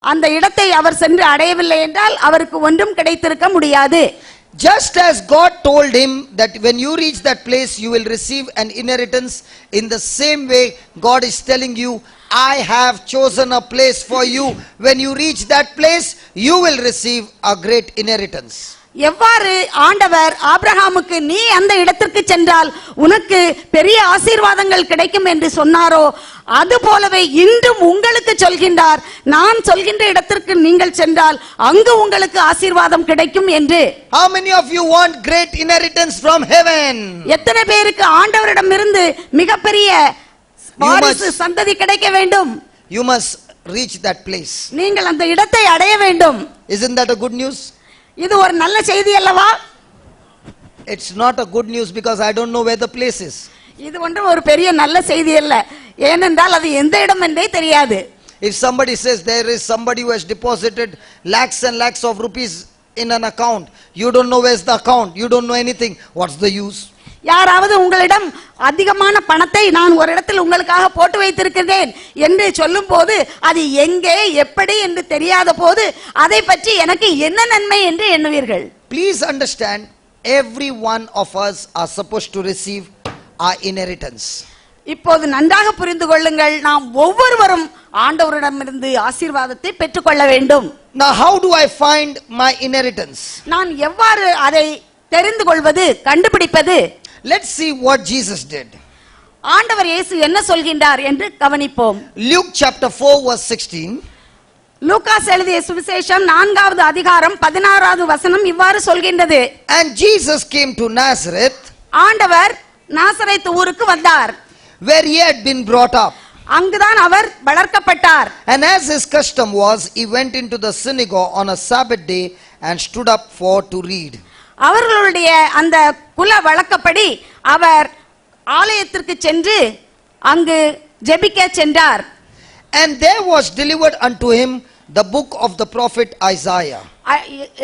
அந்த இடத்தை அவர் சென்று அடையவில்லை என்றால் அவருக்கு ஒன்றும் கிடைத்திருக்க முடியாது. Just as God told him that when you reach that place you will receive an inheritance, in the same way God is telling you, I have chosen a place for you. When you reach that place you will receive a great inheritance. எவ்வாறு ஆண்டவர் ஆபிரகாமுக்கு நீ அந்த இடத்திற்கு சென்றால் உனக்கு பெரிய ஆசீர்வாதங்கள் கிடைக்கும் என்று சொன்னாரோ அது போலவே இன்றும் உங்களுக்கு சொல்கின்றார், நான் சொல்கின்ற இடத்திற்கு நீங்கள் சென்றால் அங்கு உங்களுக்கு ஆசீர்வாதம் கிடைக்கும் என்று. How many of you want great inheritance from heaven? எத்தனை பேருக்கு ஆண்டவரிடமிருந்து மிகப்பெரிய வாரிசு சந்ததி கிடைக்க வேண்டும்? You must reach that place. நீங்கள் அந்த இடத்தை அடைய வேண்டும். Isn't that a good news? இது ஒரு நல்ல செய்தி அல்லவா? It's not a good news because I don't know where the place is. இது ஒன்றும் ஒரு பெரிய நல்ல செய்தி அல்ல, ஏனென்றால் அது எந்த இடம் என்றே தெரியாது. If somebody says there is somebody who has deposited lakhs and lakhs of rupees in an account, you don't know where's the account, you don't know anything, what's the use? யாராவது உங்களிடம் அதிகமான பணத்தை நான் ஒரு இடத்தில் உங்களுக்காக போட்டு வைத்திருக்கிறேன் என்று சொல்லும் போது அது எங்கே எப்படி என்று தெரியாத போது அதை பற்றி எனக்கு என்ன நன்மை என்று எண்ணுவீர்கள். Please understand, every one of us are supposed to receive our inheritance. இப்போது நன்றாக புரிந்து கொள்ளுங்கள், நாம் ஒவ்வொருவரும் ஆண்டவரிடமிருந்து ஆசீர்வாதத்தை பெற்றுக்கொள்ள வேண்டும். Now how do I find my inheritance? நான் எவ்வாறு அதை தெரிந்து கொள்வது, கண்டுபிடிப்பது? Let's see what Jesus did. ஆண்டவர் இயேசு என்ன சொல்கின்றார் என்று கவனிப்போம். Luke chapter 4 verse 16. லூகாஸ் எழுதிய சுவிசேஷம் 4வது அதிகாரம் 16வது வசனம் இவ்வாறு சொல்கின்றது. And Jesus came to Nazareth, ஆண்டவர் நாசரேத் ஊருக்கு வந்தார், where he had been brought up. அங்குதான் அவர் வளர்க்கப்பட்டார். And as his custom was, he went into the synagogue on a Sabbath day and stood up for to read. அவர்களுடைய அந்த குல வழக்கப்படி அவர் ஆலயத்திற்கு சென்று அங்கு ஜெபிக்க சென்றார். And there was delivered unto him the book of the prophet Isaiah.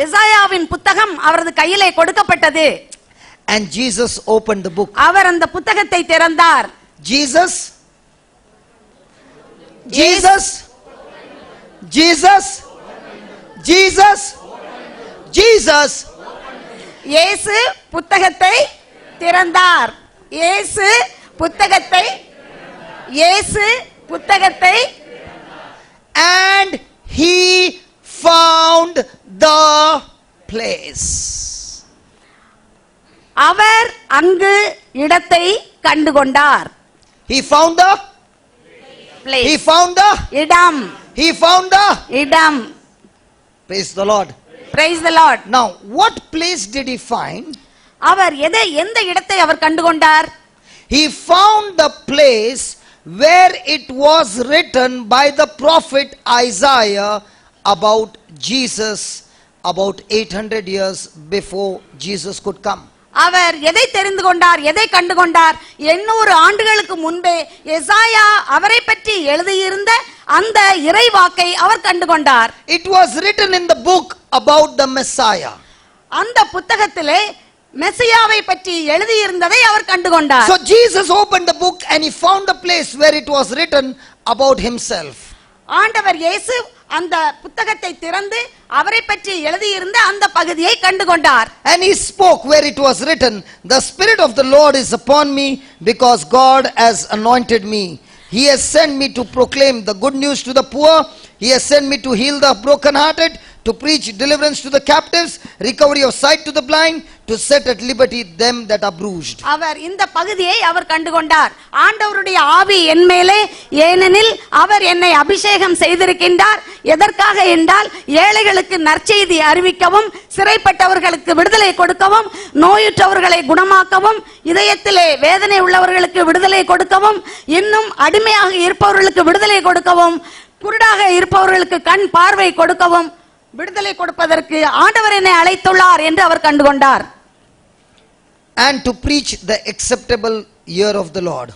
எசாயாவின் புத்தகம் அவரது கையிலே கொடுக்கப்பட்டது. And Jesus opened the book. அவர் அந்த புத்தகத்தை திறந்தார். Jesus Jesus Jesus Jesus Jesus இயேசு புத்தகத்தை திறந்தார். இயேசு புத்தகத்தை இயேசு புத்தகத்தை and he found the place. அவர் அங்கு இடத்தை கண்டுகொண்டார். He found the place. He found the இடம். He found the இடம். Praise the Lord. Praise the Lord. Now what place did he find? அவர் எந்த இடத்தை அவர் கண்டுகொண்டார்? He found the place where it was written by the prophet Isaiah about Jesus about 800 years before Jesus could come. அவர் எதை தெரிந்து கொண்டார், எதை கண்டுகொண்டார்? 800 ஆண்டுகளுக்கு முன்பே எசாயா அவரை பற்றி எழுதியிருந்த அந்த இறைவாக்கை அவர் கண்டுகொண்டார். It was written in the book about the Messiah. அந்த புத்தகத்திலே மெசியாவை பற்றி எழுதியிருந்ததை அவர் கண்டுகொண்டார். So Jesus opened the book and he found the place where it was written about himself. ஆண்டவர் இயேசு அந்த புத்தகத்தை திறந்து அவரை பற்றி எழுதியிருந்த அந்த பகுதியை கண்டுகொண்டார். And he spoke where it was written, the Spirit of the Lord is upon me because God has anointed me. He has sent me to proclaim the good news to the poor. He has sent me to heal the brokenhearted, to preach deliverance to the captives, recovery of sight to the blind, to set at liberty them that are bruised. அவர் இந்த பகுதியை அவர் கண்டுகொண்டார். ஆண்டவருடைய ஆவி என் மேலே, ஏனெனில் அவர் என்னை அபிஷேகம் செய்திருக்கின்றார். எதற்காக என்றால் ஏழைகளுக்கு நற்செய்தி அறிவிக்கவும், சிறைப்பட்டவர்களுக்கு விடுதலை கொடுக்கவும், நோயுற்றவர்களை குணமாக்கவும், இதயத்திலே வேதனை உள்ளவர்களுக்கு விடுதலை கொடுக்கவும், இன்னும் அடிமையாக இருப்பவர்களுக்கு விடுதலை கொடுக்கவும், குருடாக இருப்பவர்களுக்கு கண் பார்வை கொடுக்கவும், விடுதலை கொடுப்பதற்கு ஆண்டவர் என்னை அழைத்துள்ளார் என்று அவர் கண்டுகொண்டார். And to preach the acceptable year of the Lord.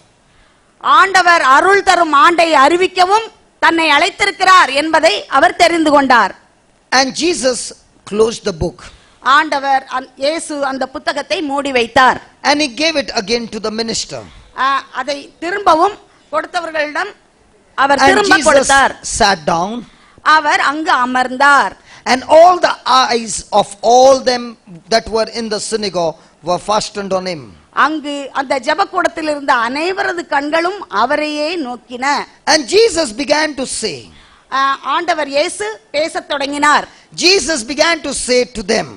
ஆண்டவர் அருள் தரும் ஆண்டை அறிவிக்கவும் தன்னை அழைத்திருக்கிறார் என்பதை அவர் தெரிந்து கொண்டார். And Jesus closed the book. ஆண்டவர் இயேசு அந்த புத்தகத்தை மூடி வைத்தார். And he gave it again to the minister. அதை திரும்பவும் கொடுத்தவர்களிடம் அவர் And திரும்ப Jesus கொடுத்தார். sat down. அவர் அங்கு அமர்ந்தார். And all the eyes of all them that were in the synagogue were fastened on him. அங்கு அந்த ஜெபக்கூடத்தில் இருந்த அனைவரது கண்களும் அவரையே நோக்கின. And Jesus began to say, ஆண்டவர் இயேசு பேசத் தொடங்கினார். Jesus began to say to them,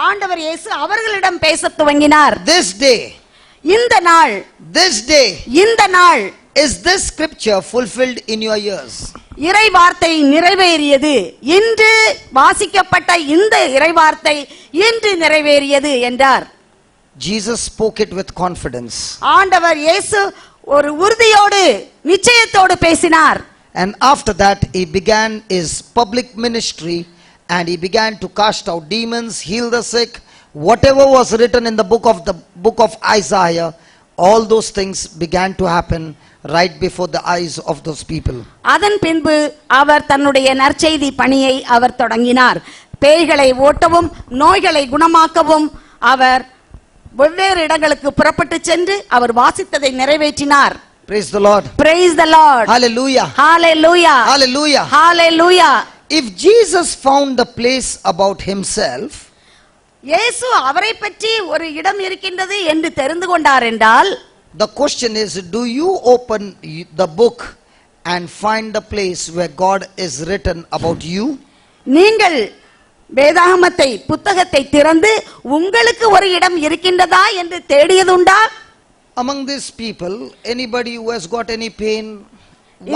ஆண்டவர் இயேசு அவர்களிடம் பேசத் துவங்கினார். this day, இந்த நாள், this day, இந்த நாள் is this scripture fulfilled in your ears? இறை வார்த்தை நிறைவேறியது. இன்று வாசிக்கப்பட்ட இந்த இறை வார்த்தை இன்று நிறைவேறியது என்றார். Jesus spoke it with confidence. ஆண்டவர் இயேசு ஒரு உறுதியோடு நிச்சயத்தோடு பேசினார். And after that he began his public ministry and he began to cast out demons, heal the sick, whatever was written in the book of Isaiah, all those things began to happen right before the eyes of those people. அதன் பின்பு அவர் தன்னுடைய நற்செய்தி பணியை அவர் தொடங்கினார். பேய்களை ஓட்டவும் நோய்களை குணமாக்கவும் அவர் வெவ்வேறு இடங்களுக்கு புறப்பட்டு சென்று அவர் வாசித்ததை நிறைவேற்றினார். Praise the Lord. Praise the Lord. Hallelujah. Hallelujah. Hallelujah. Hallelujah. If Jesus found the place about himself, இயேசு அவரை பற்றி ஒரு இடம் இருக்கின்றது என்று தெரிந்து கொண்டார் என்றால், the question is, do you open the book and find the place where God is written about you? நீங்கள் வேதாகமத்தை புத்தகத்தை திறந்து உங்களுக்கு ஒரு இடம் இருக்கின்றதா என்று தேடியதுண்டா? Among these people, anybody who has got any pain,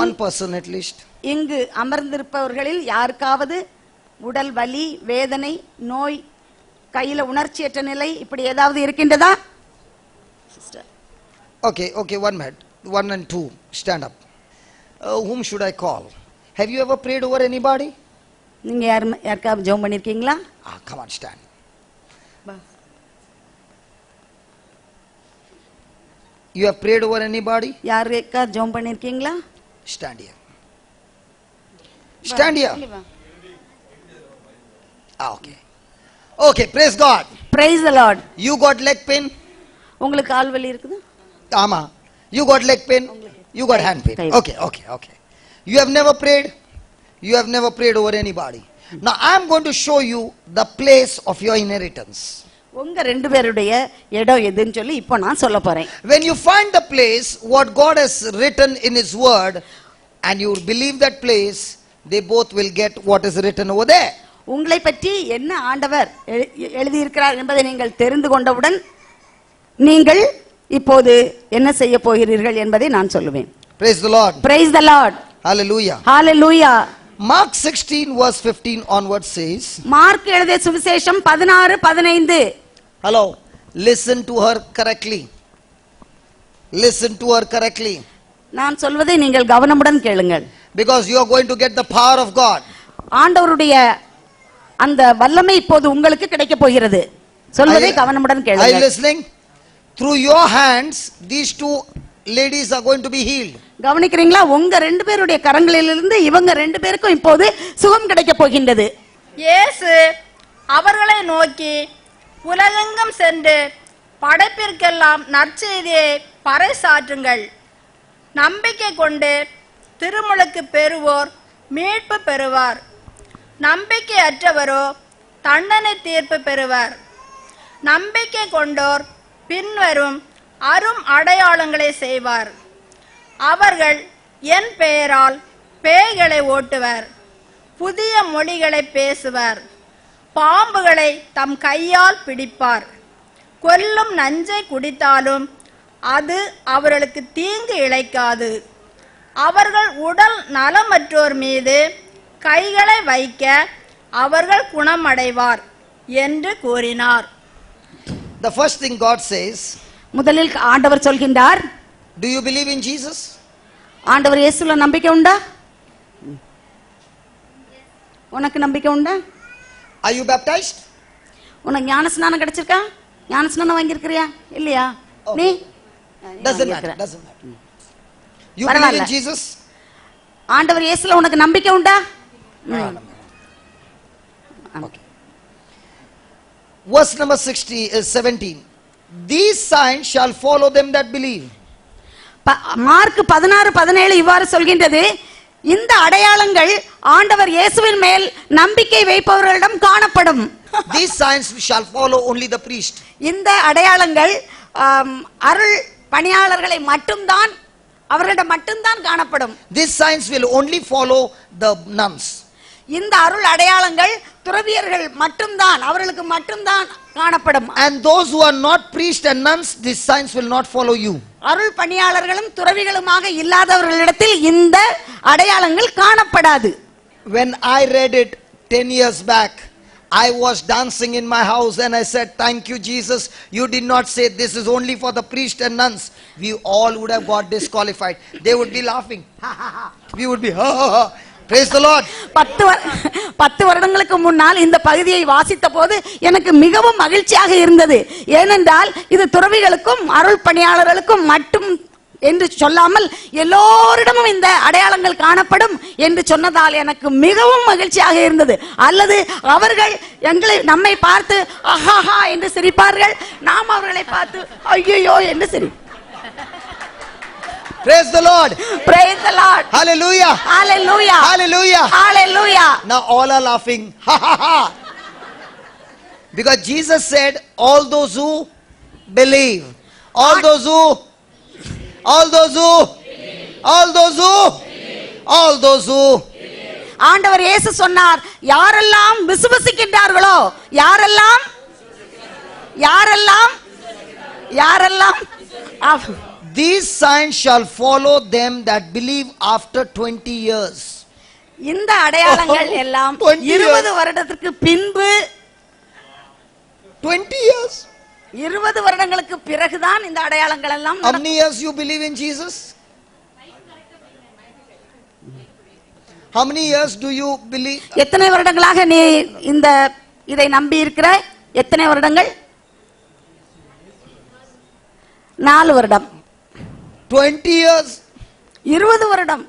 one person at least. இங்கு அமர்ந்திருப்பவர்களில் யாருக்காவது உடல் வலி, வேதனை, நோய், கையில உணர்ச்சியற்ற நிலை இப்படி ஏதாவது இருக்கின்றதா? Okay, one minute. 1 and 2, stand up. Whom should I call? Have you ever prayed over anybody? நீங்க யாருக்காவது ஜெபம் பண்ணிருக்கீங்களா? Come on, stand. You have prayed over anybody? யாருக்கா ஜெபம் பண்ணிருக்கீங்களா? Stand here. Stand here. Okay, praise God. Praise the Lord. You got leg pain? உங்களுக்கு கால் வலி இருக்குது? Ama. You got leg pain? You got hand pain. Okay. You have never prayed? You have never prayed over anybody. Now I am going to show you the place of your inheritance. உங்க ரெண்டு பேருடைய இடம் எதுன்னு சொல்லி இப்போ நான் சொல்ல போறேன். When you find the place what God has written in his word and you believe that place, they both will get what is written over there. உங்களை பற்றி என்ன ஆண்டவர் எழுதி இருக்கிறார் என்பதை நீங்கள் தெரிந்து கொண்டவுடன் நீங்கள் இப்போது என்ன செய்ய போகிறீர்கள் என்பதை நான் சொல்லுவேன். Praise the Lord. Praise the Lord. Hallelujah. Hallelujah. Mark 16 verse 15 onward says, mark எழுதிய சுவிசேஷம் 16:15. Hello, listen to her correctly. Listen to her correctly. நான் சொல்வதை நீங்கள் கவனமுடன் கேளுங்கள். Because you are going to get the power of God. ஆண்டவருடைய அந்த வல்லமை இப்போது உங்களுக்கு கிடைக்க போகிறது. சொல்வதை கவனமுடன் Are you கேளுங்கள். listening? Through your hands, these two ladies are going to be healed. கவனிக்கிறீங்களா? உங்க ரெண்டு பேருடைய கரங்களிலிருந்து இவங்க ரெண்டு பேருக்கும் இப்போது சுகம் கிடைக்க போகின்றது. இயேசு அவர்களை நோக்கி, உலகெங்கும் சென்று படைப்பிற்கெல்லாம் நற்செய்தியை பறைசாற்றுங்கள். நம்பிக்கை கொண்டு திருமுழுக்கு பெறுவோர் மீட்பு பெறுவார். நம்பிக்கை அற்றவரோ தண்டனை தீர்ப்பு பெறுவர். நம்பிக்கை கொண்டோர் பின்வரும் அரும் அடையாளங்களை செய்வார். அவர்கள் என் பெயரால் பேய்களை ஓட்டுவர், புதிய மொழிகளை பேசுவர், பாம்புகளை தம் கையால் பிடிப்பார், கொல்லும் நஞ்சை குடித்தாலும் அது அவர்களுக்கு தீங்கு இழைக்காது. அவர்கள் உடல் நலமற்றோர் மீது கைகளை வைக்க அவர்கள் குணமடைவார் என்று கூறினார். The first thing God says, முதலில் ஆண்டவர் சொல்கின்றார், do you believe in Jesus? ஆண்டவர் இயேசுல நம்பிக்கை உண்டா? உனக்கு நம்பிக்கை உண்டா? Are you baptized? உனக்கு ஞானஸ்நானம் கிடைச்சிருக்கா? ஞானஸ்நானம் வாங்கியிருக்கிறியா இல்லையா? நீ Doesn't matter. You believe in Jesus? ஆண்டவர் இயேசுல உனக்கு நம்பிக்கை உண்டா? Okay. Verse number 17. These signs shall follow them that believe. Mark 16:17 இவ்வாறு சொல்கின்றது, இந்த அடையாளங்கள் ஆண்டவர் இயேசுவின் மேல் நம்பிக்கை வைப்பவர்களிடம் காணப்படும். These signs shall follow only the priest. இந்த அடையாளங்கள் அருள் பணியாளர்களை மட்டும்தான், அவர்களிடம் மட்டும்தான் காணப்படும். These signs will only follow the nuns. இந்த அருள் அடையாளங்கள் துறவியர்கள் மட்டும்தான், அவர்களுக்கு மட்டும்தான் காணப்படும். And those who are not priests and nuns, these signs will not follow you. அருள் பணியாளர்களும் துறவிகளுமாக இல்லாதவர்களிடத்தில் இந்த அடையாளங்கள் காணப்படாது. When I read it 10 years back, I was dancing in my house and I said, thank you Jesus, you did not say this is only for the priests and nuns. We all would have got disqualified. They would be laughing. We would be ha ha ha. Praise the Lord. 10 வருடங்களுக்கு முன்னால் இந்த பகுதியை வாசித்த போது எனக்கு மிகவும் மகிழ்ச்சியாக இருந்தது. ஏனென்றால் இது துறவிகளுக்கும் அருள் பணியாளர்களுக்கும் மட்டும் என்று சொல்லாமல் எல்லோரிடமும் இந்த அடையாளங்கள் காணப்படும் என்று சொன்னதால் எனக்கு மிகவும் மகிழ்ச்சியாக இருந்தது. அல்லது அவர்கள் நம்மை பார்த்து ஆஹாஹா என்று சிரிப்பார்கள், நாம் அவர்களை பார்த்து ஐயோ என்று சிரிப்போம். Praise the Lord. Praise the Lord. Hallelujah. Hallelujah. Hallelujah. Hallelujah. Now all are laughing. Ha ha ha. Because Jesus said, all those who believe, all those who ஆண்டவர் இயேசு சொன்னார், யாரெல்லாம் விசுவாசிக்கின்றார்களோ, யாரெல்லாம் these signs shall follow them that believe after 20 years. இந்த அடையாளங்கள் எல்லாம் 20 வருடத்திற்கு பின்பு, 20 years, 20 வருடங்களுக்கு பிறகுதான் இந்த அடையாளங்கள் எல்லாம். How many years you believe in Jesus? How many years do you believe? எத்தனை வருடங்களாக நீ இதை நம்பி இருக்கிறாய்? எத்தனை வருடங்கள்? 4 வருடம். 20 years. 20 வருடம்.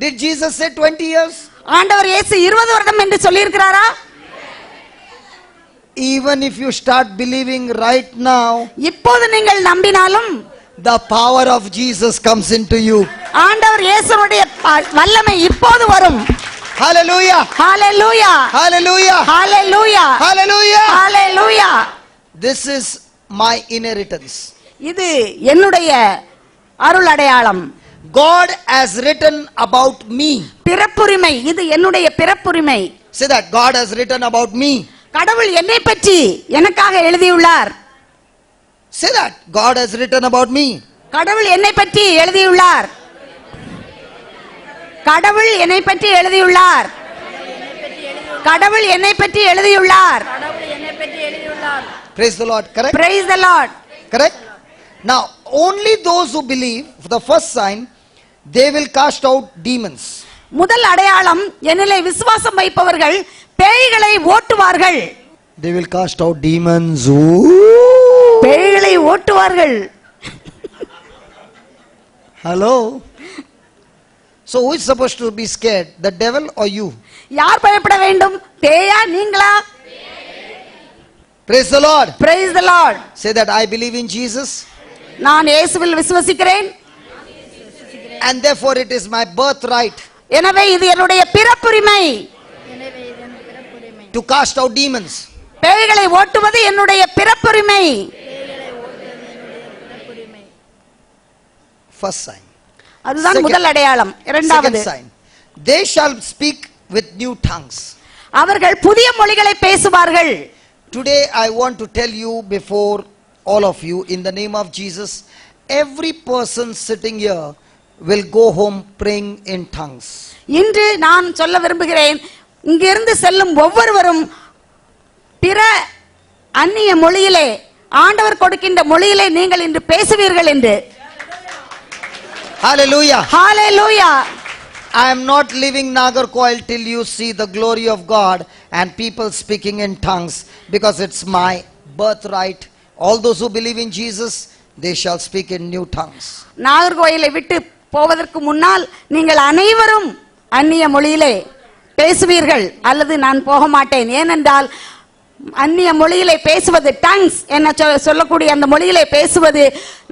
Did Jesus say 20 years? ஆண்டவர் இயேசு 20 வருடம் என்று சொல்லி இருக்கிறாரா? Even if you start believing right now, இப்போது நீங்கள் நம்பினாலும் the power of Jesus comes into you. ஆண்டவர் இயேசுவுடைய வல்லமை இப்போது வரும். Hallelujah. Hallelujah. Hallelujah. Hallelujah. Hallelujah. Hallelujah. This is my inheritance. இது என்னுடைய அருள் அடையாளம். God has written about me. பிறப்புரிமை, இது என்னுடைய பிறப்புரிமை. Say that God has written about me. கடவுள் என்னை பற்றி எனக்காக எழுதியுள்ளார். Say that God has written about me. கடவுள் என்னை பற்றி எழுதியுள்ளார். கடவுள் என்னை பற்றி எழுதியுள்ளார். கடவுள் என்னை பற்றி எழுதியுள்ளார். Praise the Lord. Correct? Praise the Lord. Correct? Now, only those who believe, for the first sign, they will cast out demons. முதல் அடையாளம், என்னிலே விசுவாசம் வைப்பவர்கள் பேய்களை ஓட்டுவார்கள். They will cast out demons. பேய்களை ஓட்டுவார்கள். Hello? So who is supposed to be scared? The devil or you? யார் பயப்பட வேண்டும்? பேயா நீங்களா? Praise the Lord. Praise the Lord. Say that I believe in Jesus. நான் இயேசுவில் விசுவாசிக்கிறேன். And therefore it is my birthright. எனவே இது என்னுடைய பிறப்புரிமை. To cast out demons. பேய்களை ஓட்டுவது என்னுடைய பிறப்புரிமை. First sign. அதுதான் முதல் அடையாளம். இரண்டாவது, Second sign. They shall speak with new tongues. அவர்கள் புதிய மொழிகளை பேசுவார்கள். Today I want to tell you before all of you, in the name of Jesus, every person sitting here will go home praying in tongues. இன்று நான் சொல்ல விரும்புகிறேன், இங்கிருந்து செல்லும் ஒவ்வொருவரும் பிற அந்நிய மொழியிலே, ஆண்டவர் கொடுக்கின்ற மொழியிலே நீங்கள் இன்று பேசுவீர்கள் என்று. Hallelujah. Hallelujah. I am not leaving Nagarcoil till you see the glory of God and people speaking in tongues, because it's my birthright. All those who believe in Jesus, they shall speak in new tongues. நாகர்கோயிலை விட்டு போவதற்கு முன்னால் நீங்கள் அனைவரும் அந்நிய மொழியிலே பேசுவீர்கள், அல்லது நான் போக மாட்டேன். ஏனென்றால் அந்நிய மொழியிலே பேசுவது, டங்ஸ் என்ன சொல்லக்கூடிய அந்த மொழியிலே பேசுவது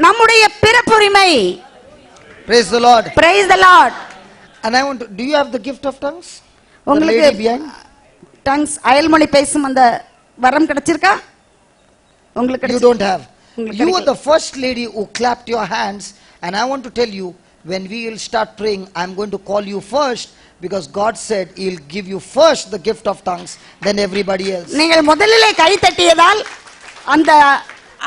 நம்முடைய பிறப்புரிமை. Praise the Lord. Praise the Lord. And I want to, do you have the gift of tongues? The உங்களுக்கு lady behind? டங்ஸ் அயல்மொழி பேசும் அந்த வரம் கிடைச்சிருக்கா? உங்களுக்கு You கிடைச்சிருக்கா? don't have. உங்களுக்கு You are கிடைக்கல. the first lady who clapped your hands, and I want to tell you, when we will start praying, I'm going to call you first, because God said He'll give you first the gift of tongues, then everybody else. நீங்கள் முதலிலே கை தட்டியதால் அந்த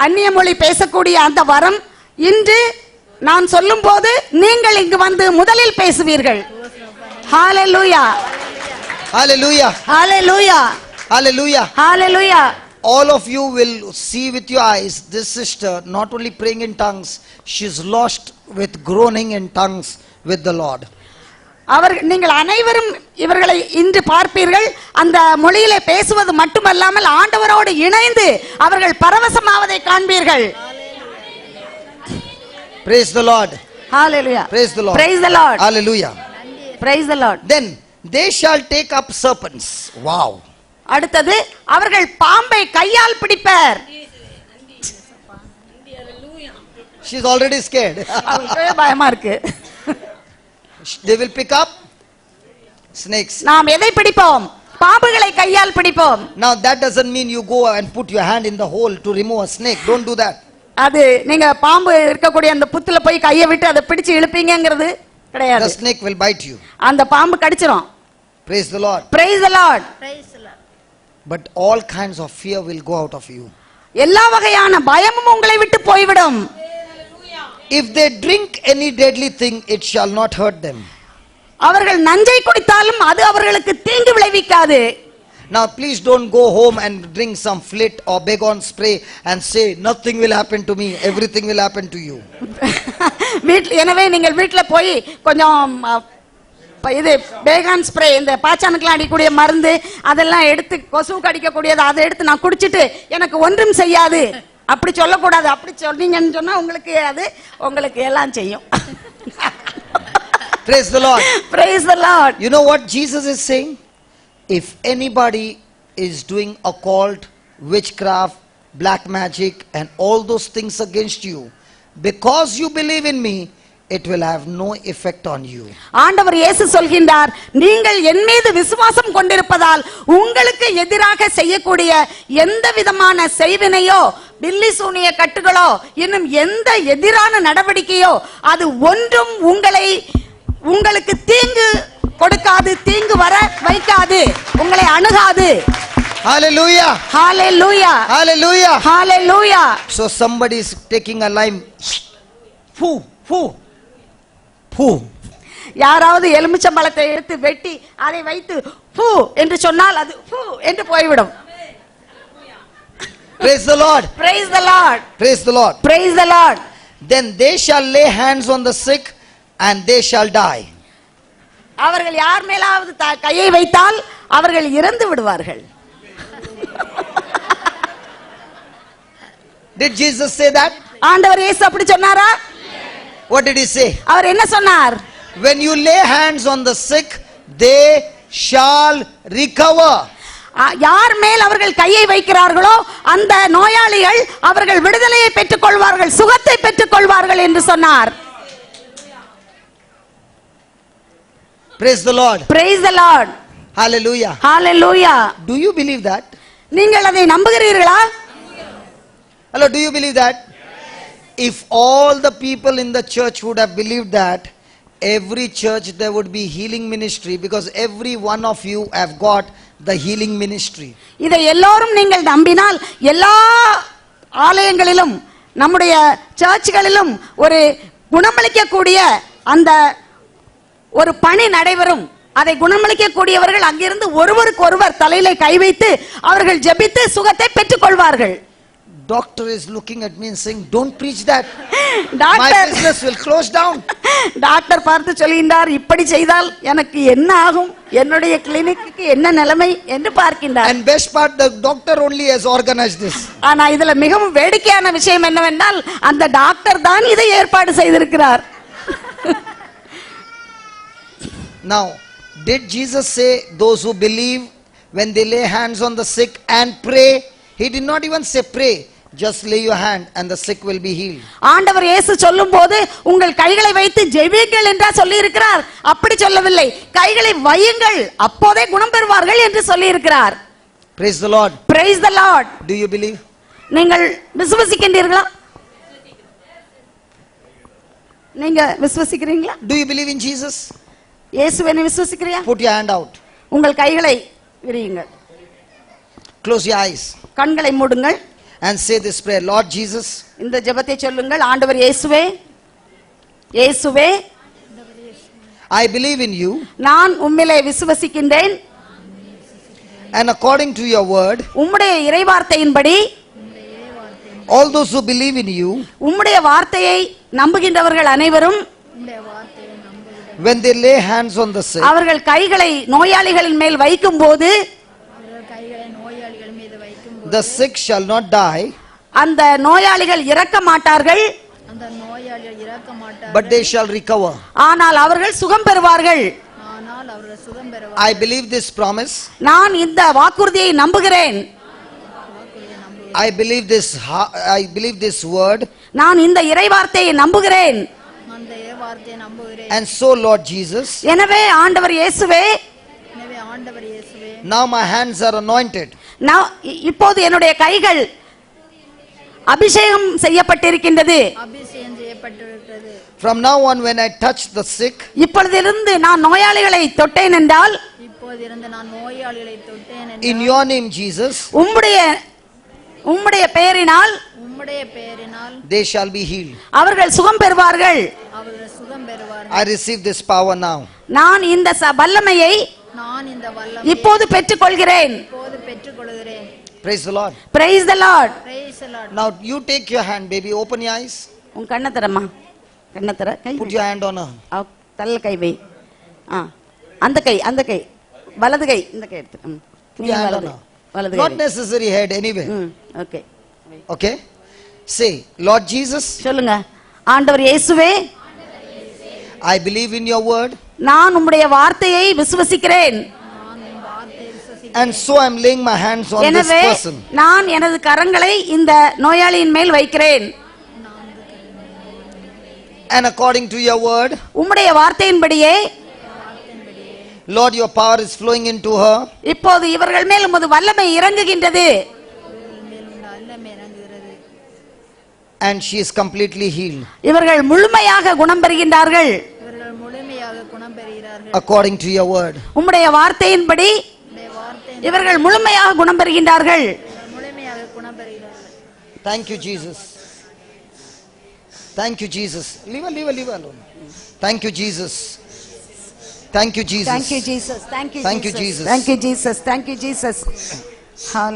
அந்நிய மொழி பேசக்கூடிய அந்த வரம் இன்று நான் சொல்லும்போது நீங்கள் இங்கு வந்து முதலில் பேசுவீர்கள். ஹalleluya. Hallelujah. Hallelujah. Hallelujah. Hallelujah. All of you will see with your eyes this sister not only praying in tongues, she's lost with groaning in tongues with the Lord. நீங்கள் அனைவரும் இவர்களை இன்று பார்ப்பீர்கள். அந்த மொழியிலே பேசுவது மட்டுமல்லாமல் ஆண்டவரோடு இணைந்து அவர்கள் பரவசமாவதை காண்பீர்கள். Praise the Lord. Hallelujah. Praise the Lord. Praise the Lord. Hallelujah. Praise the Lord. Then they shall take up serpents. Wow. அடுத்தது அவர்கள் பாம்பை கையால் பிடிப்பர். She's already scared. அவளுக்கு பயமா இருக்கு. They will pick up snakes. நாம் எதை பிடிப்போம்? பாம்புகளை கையால் பிடிப்போம். Now that doesn't mean you go and put your hand in the hole to remove a snake. Don't do that. அது நீங்க பாம்பு இருக்கக்கூடிய அந்த புத்துல போய் கையை விட்டு அதை பிடிச்சு இழுப்பீங்கங்கிறது கிடையாது. The snake will bite you. அந்த பாம்பு கடிச்சிரும். Praise the Lord. Praise the Lord. But all kinds of fear will go out of you. எல்லா வகையான பயமும் உங்களை விட்டு போய்விடும். If they drink any deadly thing, it shall not hurt them. அவர்கள் நஞ்சை குடித்தாலும் அது அவர்களுக்கு தீங்கு விளைவிக்காது. Now please don't go home and drink some flit or Baygon spray and say nothing will happen to me, everything will happen to you. வீட்ல எனவே நீங்கள் வீட்ல போய் கொஞ்சம் இது பேகான் ஸ்ப்ரே இந்த பாச்சானுக்குலாம் அடிக்கக்கூடிய மருந்து அதெல்லாம் எடுத்து கொசுவுக்கு அடிக்கக்கூடியது அதை எடுத்து நான் குடிச்சிட்டு எனக்கு ஒன்றும் செய்யாது அப்படி சொல்லக்கூடாது. அப்படி சொன்னீங்கன்னு சொன்னா உங்களுக்கு அது உங்களுக்கு எல்லாம் செய்யும். Praise the Lord. Praise the Lord. You know what Jesus is saying? If anybody is doing occult, witchcraft, black magic and all those things against you, because you believe in me, it will have no effect on you. ஆண்டவர் இயேசு சொல்கின்றார், நீங்கள் என் மீது விசுவாசம் கொண்டிருப்பதால் உங்களுக்கு எதிராக செய்யக்கூடிய எந்த விதமான செய்வினையோ பில்லி சூனிய கட்டுகளோ இன்னும் எந்த எதிரான நடவடிக்கையோ அது ஒன்றும் உங்களுக்கு தீங்கு கொடுக்காது, தீங்கு வர வைக்காது, உங்களை அணுகாது. Hallelujah. Hallelujah. Hallelujah. Hallelujah. So somebody is taking a lime. Foo, foo, foo. யாராவது எலுமிச்சம்பழத்தை எடுத்து வெட்டி அதை வைத்து பூ என்று சொன்னால் அது பூ என்று போய்விடும். Praise the Lord. Praise the Lord. Praise the Lord. Praise the Lord. Then they shall lay hands on the sick and they shall die. அவர்கள் யார் மேலாவது கையை வைத்தால் அவர்கள் இறந்து விடுவார்கள். Did Jesus say that? ஆண்டவர் இயேசு அப்படி சொன்னாரா? What did he say? அவர் என்ன சொன்னார்? When you lay hands on the sick, they shall recover. யார் மேல் அவர்கள் கையை வைக்கிறார்களோ அந்த நோயாளிகள் அவர்கள் விடுதலையை பெற்றுக் கொள்வார்கள், சுகத்தை பெற்றுக் கொள்வார்கள் என்று சொன்னார். Praise the Lord. Praise the Lord. Hallelujah. Hallelujah. Do you believe that? நீங்கள் அதை நம்புகிறீர்களா? Hello, do you believe that? If all the people in the church would have believed that, every church there would be healing ministry, because every one of you have got the healing ministry. இதை எல்லோரும் நீங்கள் நம்பினால் எல்லா ஆலயங்களிலும் நம்முடைய சர்ச்சுகளிலும் ஒரு குணமளிக்கக்கூடிய அந்த ஒரு பணி நடைபெறும். அதை குணமளிக்கக்கூடியவர்கள் அங்கிருந்து ஒருவருக்கு ஒருவர் தலையில கை வைத்து அவர்கள் ஜெபித்து சுகத்தை பெற்றுக் கொள்வார்கள். Doctor is looking at me and saying, don't preach that. My doctor business will close down. Doctor பார்த்து சொல்கின்றார், இப்படி செய்தால் எனக்கு என்ன ஆகும், என்னுடைய கிளினிக்கு என்ன நிலைமை என்று பார்க்கின்றார். And best part, the doctor only has organized this. ஆனா இதுல மிகவும் வேடிக்கையான விஷயம் என்னவென்றால் அந்த டாக்டர் தான் இதை ஏற்பாடு செய்திருக்கிறார். Now, did Jesus say those who believe when they lay hands on the sick and pray? He did not even say pray. Just lay your hand and the sick will be healed. ஆண்டவர் இயேசு சொல்லும்போது உங்கள் கைகளை வைத்து ஜெபியுங்கள் என்றா சொல்லி இருக்கிறார். அப்படி சொல்லவில்லை, கைகளை வையுங்கள் அப்போதே குணம் பெறுவார்கள் என்று சொல்லி இருக்கிறார். Praise the Lord. Praise the Lord. Do you believe? நீங்கள் விசுவாசிக்கின்றீர்களா? நீங்க விசுவாசிக்கிறீங்களா? Do you believe in Jesus? இயேசுவை நீ விசுவாசிக்கிறியா? Put your hand out. உங்கள் கைகளை விரியுங்கள், Close your eyes கண்களை மூடுங்கள். and say this prayer. Lord Jesus, இந்த ஜெபத்தை சொல்லுங்கள். ஆண்டவர் இயேசுவே, இயேசுவே, I believe in you, நான் உம்மிலே விசுவாசிக்கின்றேன். and according to your word, உம்முடைய இறைவார்த்தையின்படி all those who believe in you, உம்முடைய வார்த்தையை நம்புகின்றவர்கள் அனைவரும் when they lay hands on the sick, அவர்கள் கைகளை நோயாளிகளின் மேல் வைக்கும் போது the sick shall not die, அந்த நோயாளிகள் இறக்க மாட்டார்கள், அந்த நோயாளிகள் இறக்க மாட்டார்கள், but they shall recover. ஆனால் அவர்கள் சுகம் பெறுவார்கள். ஆனால் அவர்கள் சுகம் பெறுவார்கள். I believe this promise. நான் இந்த வாக்குறுதியை நம்புகிறேன். I believe this word. நான் இந்த இறைவார்த்தையை நம்புகிறேன். அந்த வார்த்தையை நம்புகிறேன். And so Lord Jesus, எனவே ஆண்டவர் இயேசுவே, எனவே ஆண்டவர் இயேசுவே, now my hands are anointed. இப்போது என்னுடைய கைகள் அபிஷேகம் செய்யப்பட்டிருக்கின்றது. அபிஷேகம் செய்யப்பட்டிருக்கிறது. From now on when I touch the sick, இப்பொழுதிலிருந்து நான் நோயாளிகளை தொட்டேன் என்றால், இப்போதிருந்து நான் நோயாளிகளை தொட்டேன் in என்றால், your name Jesus, உம்முடைய பெயரினால் உம்முடைய பெயரினால் they shall be healed. அவர்கள் சுகம் பெறுவார்கள். அவர்கள் சுகம் பெறுவார்கள். I receive this power now. நான் இந்த வல்லமையை நான் இந்த வல்லமை இப்போது பெற்றுக்கொள்கிறேன். இப்போது பெற்றுக்கொள்கிறேன். Praise the Lord. Praise the Lord. Praise the Lord. Now you take your hand, baby, open your eyes. உன் கண்ணை தரமா, கண்ணை தர, கை Put your hand on her. தள்ள கை வை. அந்த கை வலது கை, இந்த கை எடுத்து. Put your hand on her. வலது Not guy. necessary head anyway. Okay. Okay? Say, Lord Jesus, சொல்லுங்க. ஆண்டவர் இயேசுவே, I believe in your word, நான் உம்முடைய வார்த்தையை விசுவசிக்கிறேன். நான் இந்த வார்த்தையை விசுவாசிக்கிறேன். and so I'm laying my hands on this எனவே person. நான் எனது கரங்களை இந்த நோயாளியின் மேல் வைக்கிறேன். And according to your word, உம்முடைய வார்த்தையின்படியே Lord, your power is flowing into her. இப்போது இவர்கள் மேல் உமது வல்லமை இறங்குகின்றது. வல்லமை இறங்குகிறது. And she is completely healed. இவர்கள் முழுமையாக குணம் பெறுகின்றார்கள். இவர்கள் முழுமையாக குணம் பெறுகிறார்கள். According to your word. உம்முடைய வார்த்தையின்படி உம்முடைய வார்த்தை இவர்கள் முழுமையாக குணம் பெறுகின்றார்கள். முழுமையாக குணம் பெறுகிறார்கள். Thank you, Jesus. Thank you, Jesus. Leave her alone. Thank you, Jesus. Thank you, Jesus. Thank you, Jesus. Thank you, Thank you, Jesus. Jesus. Thank you, Jesus. Thank you, Jesus.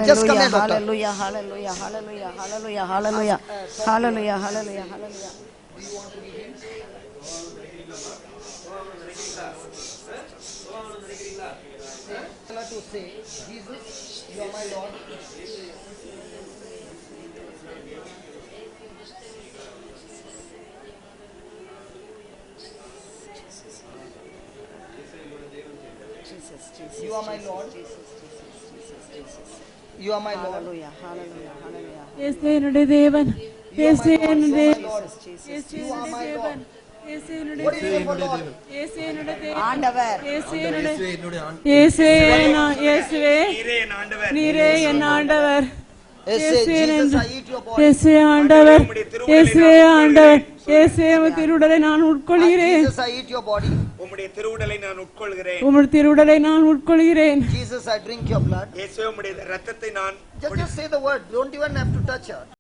Just come here, Hallelujah, doctor. hallelujah, hallelujah, hallelujah, hallelujah, hallelujah, hallelujah, hallelujah, hallelujah. To say, Jesus, you are my Lord. You are my Lord. You are my Lord. Hallelujah, hallelujah, hallelujah. இயேசு என்னுடைய தேவன், இயேசு என்னுடைய இயேசு You are என்னுடைய my Lord. தேவன், இயேசு என்னுடைய What is the name of Lord? இயேசு என்னுடைய தேவன், ஆண்டவர், இயேசு என்னுடைய இயேசுவே இயேசுவே நீரே என் ஆண்டவர், Yes, say, Jesus, I eat your body. இயேசு ஆண்டவர், இயேசுவே ஆண்டவர், இயேசுவே உமது திருவுடலை நான் உட்கொள்கிறேன், Jesus, I eat your body. உம்முடைய திருவுடலை நான் உட்கொள்கிறேன். உமது திருவுடலை நான் உட்கொள்கிறேன், Jesus, I drink your blood. இயேசுவே உம்முடைய இரத்தத்தை நான் Just say the word. Don't even have to touch her.